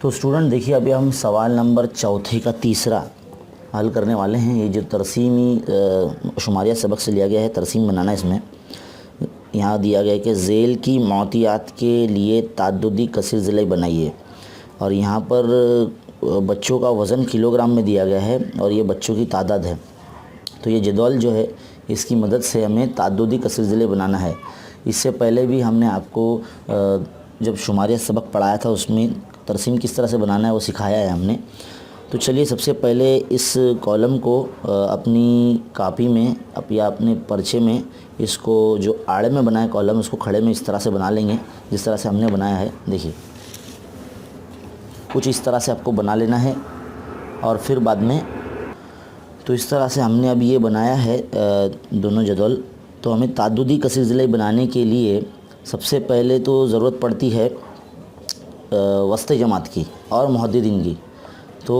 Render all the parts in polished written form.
तो स्टूडेंट देखिए, अभी हम सवाल नंबर चौथे का तीसरा हल करने वाले हैं। ये जो तरसीमी शुमारिया सबक से लिया गया है, तरसीम बनाना। इसमें यहाँ दिया गया है कि ज़ेल की मौतियात के लिए ताद्दुदी कसीर ज़िले बनाइए, और यहाँ पर बच्चों का वज़न किलोग्राम में दिया गया है और ये बच्चों की तादाद है। तो ये जदौल जो है, इसकी मदद से हमें ताद्दुदी कसीर ज़िले बनाना है। इससे पहले भी हमने आपको जब शुमारिया सबक पढ़ाया था, उसमें तरसीम किस तरह से बनाना है वो सिखाया है हमने। तो चलिए, सबसे पहले इस कॉलम को अपनी कापी में या अपने पर्चे में, इसको जो आड़े में बनाया कॉलम, उसको खड़े में इस तरह से बना लेंगे जिस तरह से हमने बनाया है। देखिए, कुछ इस तरह से आपको बना लेना है। और फिर बाद में तो इस तरह से हमने अभी ये बनाया है दोनों जदौल। तो हमें ताद्दुदी कसीर ज़िले बनाने के लिए सबसे पहले तो ज़रूरत पड़ती है वस्ते जमात की और मुहद्दिदीन की। तो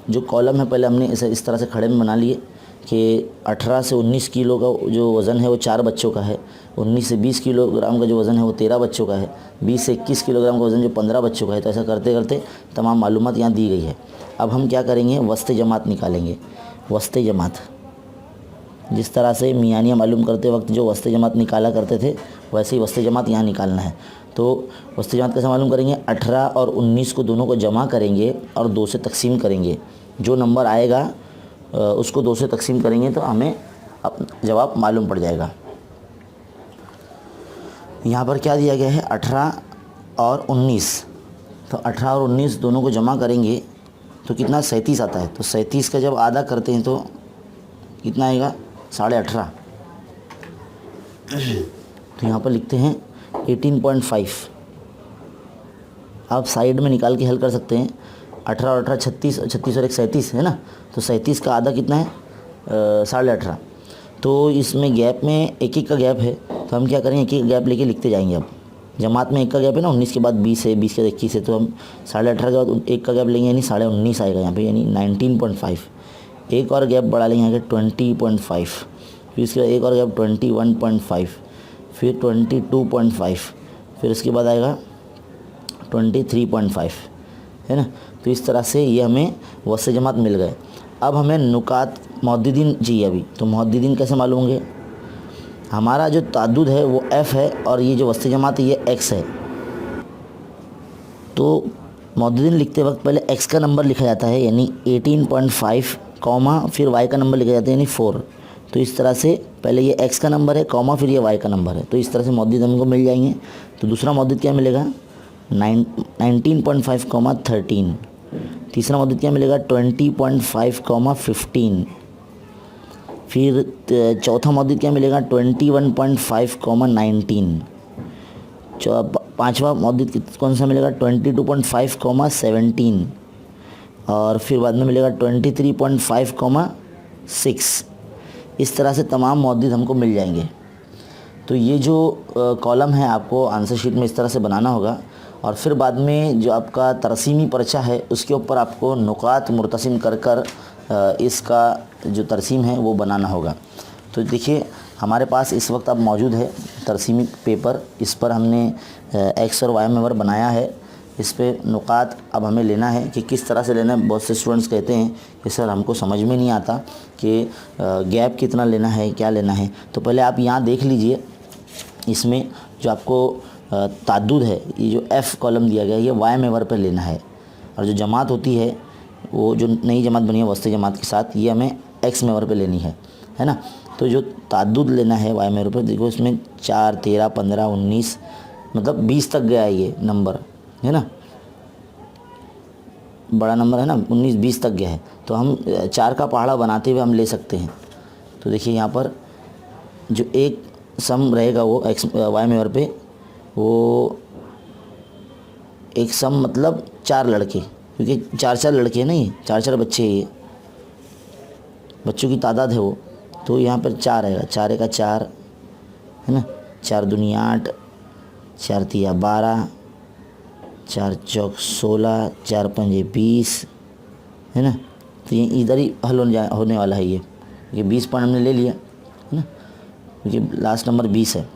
जो कॉलम है, पहले हमने इसे इस तरह से खड़े में बना लिए कि 18 से 19 किलो का जो वज़न है वो 4 बच्चों का है, 19 से 20 किलोग्राम का जो वज़न है वो 13 बच्चों का है, 20 से 21 किलोग्राम का वज़न जो 15 बच्चों का है। तो ऐसा करते करते तमाम मालूमात यहाँ दी गई है। अब हम क्या करेंगे, वस्ते जमात निकालेंगे। वस्ते जमात, जिस तरह से मियानिया मालूम करते वक्त जो वस्ते जमात निकाला करते थे, वैसे ही वस्ते जमात यहाँ निकालना है। तो वस्ते जमात कैसे मालूम करेंगे, 18 और 19 को दोनों को जमा करेंगे और 2 से तकसीम करेंगे। जो नंबर आएगा उसको 2 से तकसीम करेंगे तो हमें जवाब मालूम पड़ जाएगा। यहाँ पर क्या दिया गया है, 18 और 19। तो 18 और 19 दोनों को जमा करेंगे तो कितना, 37 आता है। तो 37 का जब आधा करते हैं तो कितना आएगा, 18.5। तो यहाँ पर लिखते हैं 18.5। आप साइड में निकाल के हल कर सकते हैं। 18 और 18 36, 36 और 1 37 है ना। तो 37 का आधा कितना है, 18.5। तो इसमें गैप में एक एक का गैप है, तो हम क्या करेंगे, एक एक गैप लेके लिखते जाएंगे। अब जमात में एक का गैप है ना, 19 के बाद 20 है, 20 के बाद 21 है, तो हम 18.5 के बाद एक का गैप लेंगे, यानी 19.5 आएगा यहाँ पे, यानी 19.5। एक और गैप बढ़ा लेंगे यहाँ के 20.5, फिर इसके बाद एक और गैप 21.5, फिर 22.5, फिर इसके बाद आएगा 23.5, है ना। तो इस तरह से ये हमें वस्ते जमात मिल गए। अब हमें नुकात मुहद्दिदीन चाहिए अभी। तो मुहद्दिदीन कैसे मालूम होंगे, हमारा जो ताद्दुद है वो f है और ये जो वस्ते जमात है ये x है। तो मुहद्दिदीन लिखते वक्त पहले x का नंबर लिखा जाता है, यानी 18.5, कॉमा फिर y का नंबर लिखा जाता है, यानी 4। तो इस तरह से पहले ये x का नंबर है, कॉमा फिर ये y का नंबर है। तो इस तरह से मुहद्दिद हमको मिल जाएंगे। तो दूसरा मुहद्दिद क्या मिलेगा, 19.5, 13। तीसरा मुहद्दिद क्या मिलेगा, 20.5, 15। फिर चौथा मुहद्दिद क्या मिलेगा, 21.5, 19। पाँचवा मुहद्दिद कौन सा मिलेगा, 22.5, 17। और फिर बाद में मिलेगा 23.5, 6। इस तरह से तमाम मुहद्दिद हमको मिल जाएंगे। तो ये जो कॉलम है आपको आंसर शीट में इस तरह से बनाना होगा। और फिर बाद में जो आपका तरसीमी पर्चा है उसके ऊपर आपको नुकात मुर्तसिम कर कर इसका जो तरसीम है वो बनाना होगा। तो देखिए, हमारे पास इस वक्त अब मौजूद है तरसीमी पेपर। इस पर हमने एक्स और वाई मेवर बनाया है। इस पे नुकात अब हमें लेना है कि किस तरह से लेना है। बहुत से स्टूडेंट्स कहते हैं कि सर हमको समझ में नहीं आता कि गैप कितना लेना है, क्या लेना है। तो पहले आप यहाँ देख लीजिए, इसमें जो आपको ताद्दुद है, ये जो f कॉलम दिया गया है ये y मेवर पर लेना है, और जो जमात होती है वो जो नई जमात बनी है वस्ते जमात के साथ, ये हमें x मेवर पे लेनी है ना। तो जो ताद्दुद लेना है y मेवर पर, देखो इसमें 4, 13, 15, 19, मतलब 20 तक गया है ये नंबर, है ना। बड़ा नंबर है ना, 19, 20 तक गया है। तो हम 4 का पहाड़ा बनाते हुए हम ले सकते हैं। तो देखिए, यहाँ पर जो एक सम रहेगा वो y मेवर पे, वो एक सम मतलब 4 लड़के, क्योंकि 4 लड़के हैं ना, ये 4 बच्चे हैं, ये बच्चों की तादाद है वो। तो यहाँ पर 4 आएगा, 4 का 4 है ना, 4 दूनी 8, 4 तिया 12, 4 चौक 16, 4 पंजे 20, है ना। तो ये इधर ही हल होने वाला है। ये 20 पॉइंट हमने ले लिया, है ना, क्योंकि लास्ट नंबर 20 है।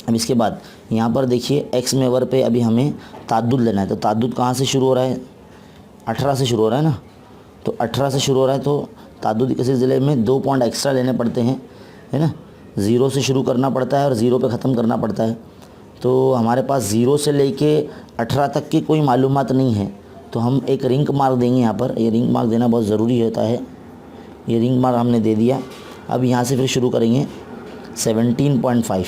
अब इसके बाद यहाँ पर देखिए एक्स मेवर पे अभी हमें ताद्दुद लेना है। तो ताद्दुद कहाँ से शुरू हो रहा है, 18 से शुरू हो रहा है ना, तो 18 से शुरू हो रहा है तो ताद्दुदी के सिलसिले में 2 पॉइंट एक्स्ट्रा लेने पड़ते हैं, है ना। 0 से शुरू करना पड़ता है और 0 पे ख़त्म करना पड़ता है। तो हमारे पास 0 से लेके 18 तक की कोई मालूमात नहीं है, तो हम एक रिंग मार्क देंगे यहाँ पर। ये रिंग मार्क देना बहुत ज़रूरी होता है। ये रिंग मार्क हमने दे दिया। अब यहाँ से फिर शुरू करेंगे 17.5।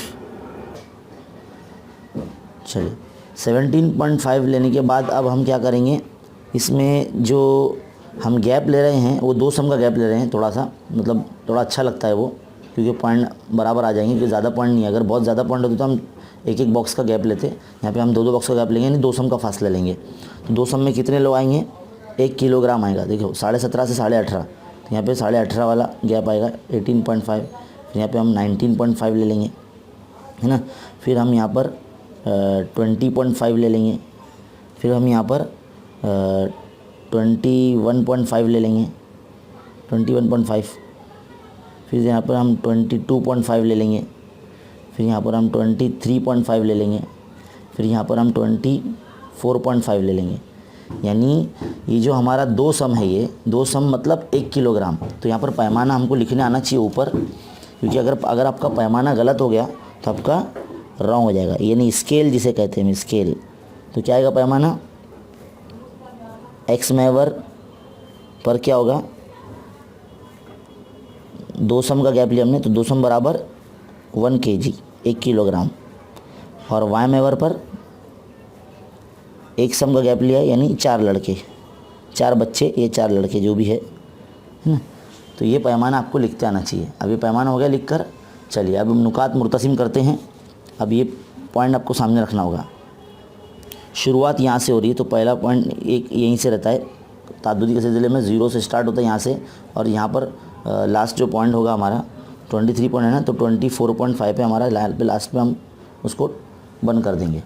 चलिए 17.5 लेने के बाद अब हम क्या करेंगे, इसमें जो हम गैप ले रहे हैं वो 2 सम का गैप ले रहे हैं। थोड़ा सा मतलब थोड़ा अच्छा लगता है वो, क्योंकि पॉइंट बराबर आ जाएंगे, क्योंकि ज़्यादा पॉइंट नहीं है। अगर बहुत ज़्यादा पॉइंट होते तो हम एक एक बॉक्स का गैप लेते। यहाँ पे हम 2-2 बॉक्स का गैप लेंगे, यानी 2 सम का फासला लेंगे। तो 2 सम में कितने लोग आएंगे, 1 किलोग्राम आएगा। देखो 17.5 से 18.5, तो यहाँ पे 18.5 वाला गैप आएगा 18.5। फिर यहाँ पे हम 19.5 ले लेंगे, है ना। फिर हम यहाँ पर 20.5 ले लेंगे। फिर हम यहाँ पर 21.5 ले लेंगे, 21.5। फिर यहाँ पर हम 22.5 ले लेंगे। फिर यहाँ पर हम 23.5 ले लेंगे। फिर यहाँ पर हम 24.5 ले लेंगे। यानी ये जो हमारा 2 सम है, ये 2 सम मतलब 1 किलोग्राम। तो यहाँ पर पैमाना हमको लिखने आना चाहिए ऊपर, क्योंकि अगर आपका पैमाना गलत हो गया तो आपका रॉन्ग हो जाएगा। यानी स्केल जिसे कहते हैं, स्केल। तो क्या आएगा पैमाना, एक्स मैवर पर क्या होगा, 2 सम का गैप लिया हमने, तो 2 सम बराबर 1 kg 1 किलोग्राम। और वाई मैवर पर 1 सम का गैप लिया, यानी 4 लड़के, 4 बच्चे, ये 4 लड़के जो भी है ना। तो ये पैमाना आपको लिखते आना चाहिए। अब ये पैमाना हो गया लिख कर। चलिए अब हम नुकात मुर्तसिम करते हैं। अब ये पॉइंट आपको सामने रखना होगा। शुरुआत यहाँ से हो रही है, तो पहला पॉइंट एक यहीं से रहता है। ताद्दुदी के सिलसिले में 0 से स्टार्ट होता है यहाँ से, और यहाँ पर लास्ट जो पॉइंट होगा हमारा 23 पॉइंट है ना, तो 24.5 पे हमारा लास्ट में हम उसको बंद कर देंगे।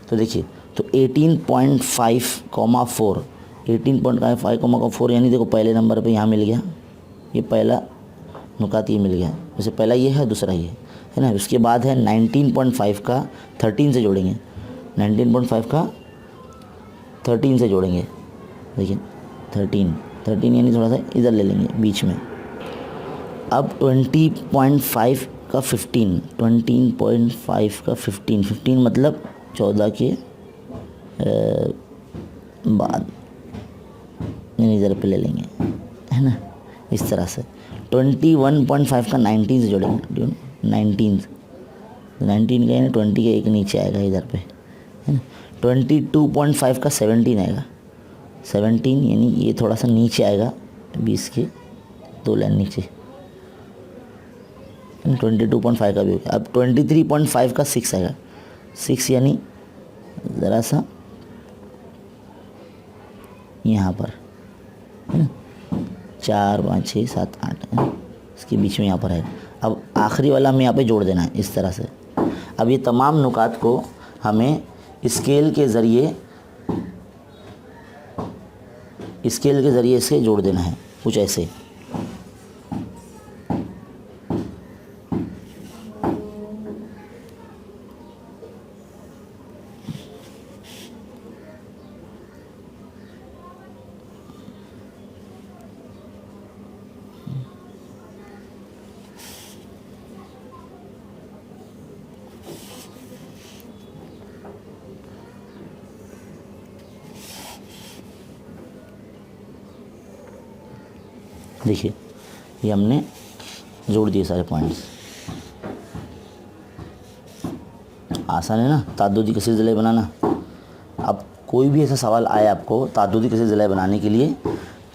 तो देखिए, तो 18.5,4 18.5,4 यानी देखो पहले नंबर पे यहाँ मिल गया, ये पहला नुकात ये मिल गया। वैसे पहला ये है, दूसरा ये है ना। उसके बाद है 19.5 का 13 से जोड़ेंगे, 19.5 का 13 से जोड़ेंगे। देखिए 13 यानी थोड़ा सा इधर ले लेंगे बीच में। अब 20.5 का 15, 20.5 का 15 मतलब 14 के बाद, यानी इधर पे ले लेंगे, है ना, इस तरह से। 21.5 का 19 से जोड़ेंगे, 19 का यानी 20 के एक नीचे आएगा इधर पे, है ना। 22.5 का 17 आएगा, 17 यानी ये थोड़ा सा नीचे आएगा, 20 के 2 लाइन नीचे। 22.5 का भी हो गया। अब 23.5 का 6 आएगा, 6 यानी ज़रा सा यहाँ पर, है ना, 4 5 6 7 8 है, इसके बीच में यहाँ पर है। अब आखिरी वाला हमें यहाँ पे जोड़ देना है इस तरह से। अब ये तमाम नुकात को हमें स्केल के ज़रिए इससे जोड़ देना है, कुछ ऐसे। देखिए ये हमने जोड़ दिए सारे पॉइंट्स। आसान है ना ताद्दुदी के सिलसिले बनाना। अब कोई भी ऐसा सवाल आए आपको ताद्दुदी के सिलसिले बनाने के लिए,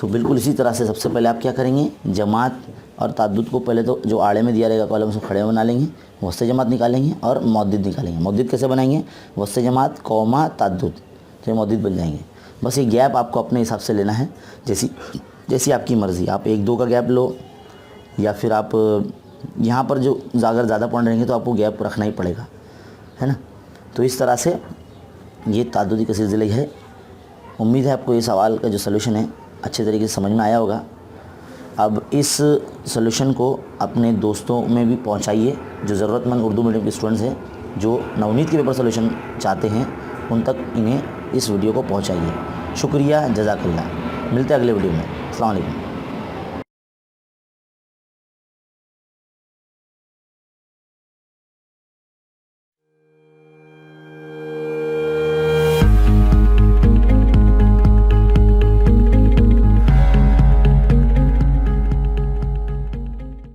तो बिल्कुल इसी तरह से सबसे पहले आप क्या करेंगे, जमात और ताद्दुद को पहले तो जो आड़े में दिया रहेगा कॉलम से खड़े में बना लेंगे, वस्ते जमात निकालेंगे और मौद्दिद निकालेंगे। मौद्दिद कैसे बनाएंगे, वस्ते जमात कौमा ताद्दुद, तो ये मौद्दिद बन जाएंगे। बस ये गैप आपको अपने हिसाब से लेना है, जैसी आपकी मर्ज़ी। आप 1-2 का गैप लो, या फिर आप यहाँ पर जो अगर ज़्यादा पॉइंट रहेंगे तो आपको गैप रखना ही पड़ेगा, है ना। तो इस तरह से ये ताद्दुदी के सिलसिले है। उम्मीद है आपको ये सवाल का जो सलूशन है अच्छे तरीके से समझ में आया होगा। अब इस सलूशन को अपने दोस्तों में भी पहुँचाइए जो ज़रूरतमंद उर्दू मीडियम के स्टूडेंट्स हैं, जो नवनीत के पेपर सलूशन चाहते हैं, उन तक इन्हें इस वीडियो को पहुँचाइए। शुक्रिया, जज़ाकल्लाह। मिलते हैं अगले वीडियो में। अस्सलाम वालेकुम।